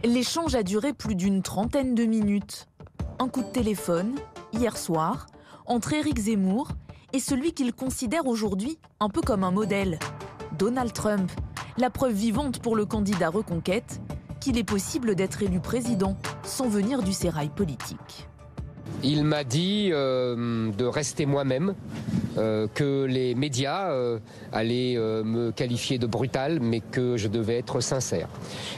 L'échange a duré plus d'une trentaine de minutes. Un coup de téléphone, hier soir, entre Éric Zemmour et celui qu'il considère aujourd'hui un peu comme un modèle, Donald Trump, la preuve vivante pour le candidat Reconquête qu'il est possible d'être élu président sans venir du sérail politique. Il m'a dit de rester moi-même, que les médias allaient me qualifier de brutal, mais que je devais être sincère.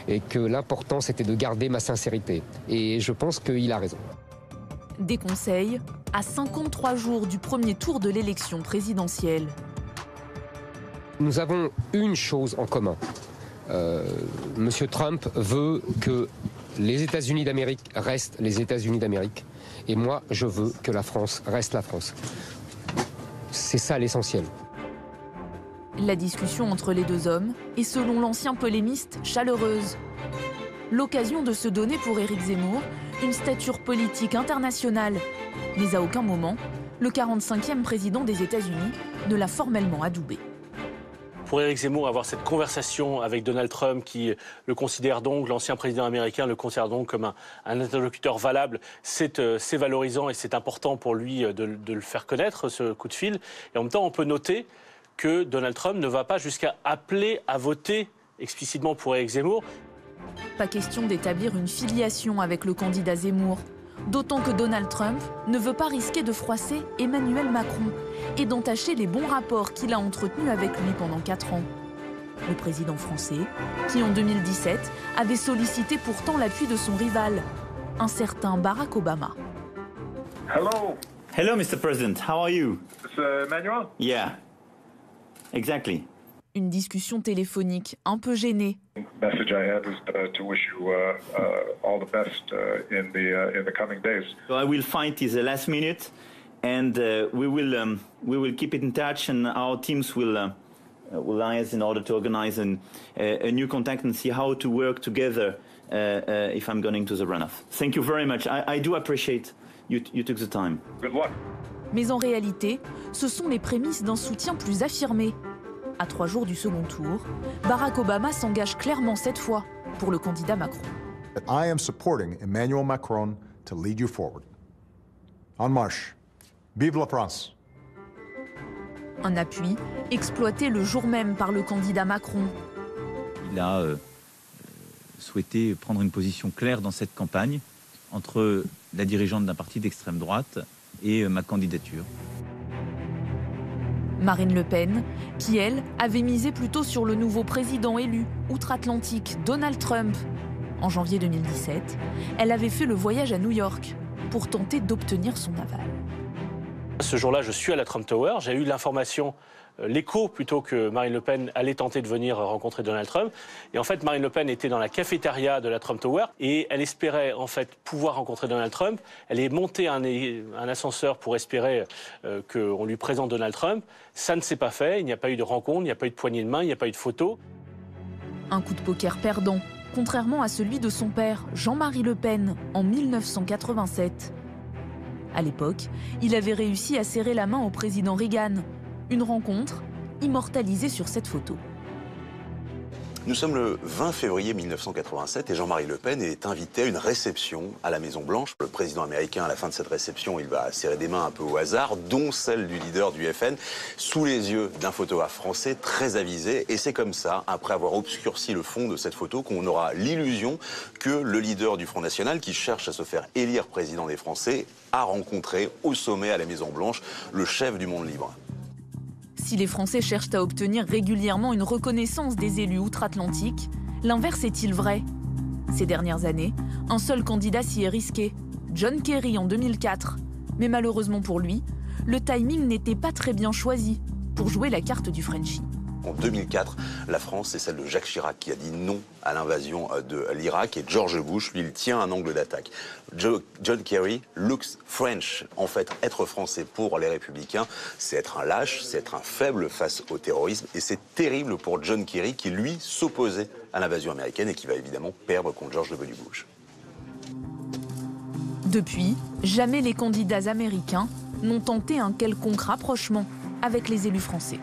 Et que l'important, c'était de garder ma sincérité. Et je pense qu'il a raison. Des conseils à 53 jours du premier tour de l'élection présidentielle. Nous avons une chose en commun. Monsieur Trump veut que les États-Unis d'Amérique restent les États-Unis d'Amérique. Et moi, je veux que la France reste la France. C'est ça l'essentiel. La discussion entre les deux hommes est, selon l'ancien polémiste, chaleureuse. L'occasion de se donner pour Éric Zemmour une stature politique internationale. Mais à aucun moment, le 45e président des États-Unis ne l'a formellement adoubé. Pour Éric Zemmour, avoir cette conversation avec Donald Trump, qui le considère donc, l'ancien président américain le considère donc comme un interlocuteur valable, c'est valorisant et c'est important pour lui de le faire connaître, ce coup de fil. Et en même temps, on peut noter que Donald Trump ne va pas jusqu'à appeler à voter explicitement pour Éric Zemmour. Pas question d'établir une filiation avec le candidat Zemmour. D'autant que Donald Trump ne veut pas risquer de froisser Emmanuel Macron et d'entacher les bons rapports qu'il a entretenus avec lui pendant 4 ans. Le président français, qui en 2017 avait sollicité pourtant l'appui de son rival, un certain Barack Obama. Hello. Hello, Mr. President. How are you? It's Emmanuel? Yeah, exactly. Une discussion téléphonique un peu gênée. The message I had was to wish you all the best in the coming days. So I will fight is the last minute, and we will keep it in touch, and our teams will liaise in order to organize a new contact and see how to work together if I'm going to the runoff. Thank you very much. I do appreciate you took the time. Good luck. Mais en réalité, ce sont les prémices d'un soutien plus affirmé. À 3 jours du second tour, Barack Obama s'engage clairement cette fois pour le candidat Macron. I am supporting Emmanuel Macron to lead you forward. En marche. Vive la France. Un appui exploité le jour même par le candidat Macron. Il a souhaité prendre une position claire dans cette campagne entre la dirigeante d'un parti d'extrême droite et ma candidature. Marine Le Pen, qui elle avait misé plutôt sur le nouveau président élu outre-Atlantique, Donald Trump. En janvier 2017, elle avait fait le voyage à New York pour tenter d'obtenir son aval. Ce jour-là, je suis à la Trump Tower. J'ai eu l'information, l'écho plutôt, que Marine Le Pen allait tenter de venir rencontrer Donald Trump. Et en fait, Marine Le Pen était dans la cafétéria de la Trump Tower et elle espérait en fait pouvoir rencontrer Donald Trump. Elle est montée un ascenseur pour espérer qu'on lui présente Donald Trump. Ça ne s'est pas fait. Il n'y a pas eu de rencontre, il n'y a pas eu de poignée de main, il n'y a pas eu de photo. Un coup de poker perdant, contrairement à celui de son père, Jean-Marie Le Pen, en 1987. À l'époque, il avait réussi à serrer la main au président Reagan. Une rencontre immortalisée sur cette photo. Nous sommes le 20 février 1987 et Jean-Marie Le Pen est invité à une réception à la Maison-Blanche. Le président américain, à la fin de cette réception, il va serrer des mains un peu au hasard, dont celle du leader du FN, sous les yeux d'un photographe français très avisé. Et c'est comme ça, après avoir obscurci le fond de cette photo, qu'on aura l'illusion que le leader du Front National, qui cherche à se faire élire président des Français, a rencontré au sommet à la Maison-Blanche le chef du monde libre. Si les Français cherchent à obtenir régulièrement une reconnaissance des élus outre-Atlantique, l'inverse est-il vrai? Ces dernières années, un seul candidat s'y est risqué, John Kerry en 2004. Mais malheureusement pour lui, le timing n'était pas très bien choisi pour jouer la carte du Frenchie. En 2004, la France, c'est celle de Jacques Chirac qui a dit non à l'invasion de l'Irak et George Bush, lui, il tient un angle d'attaque. John Kerry looks French. En fait, être français pour les Républicains, c'est être un lâche, c'est être un faible face au terrorisme et c'est terrible pour John Kerry qui, lui, s'opposait à l'invasion américaine et qui va évidemment perdre contre George W. Bush. Depuis, jamais les candidats américains n'ont tenté un quelconque rapprochement avec les élus français.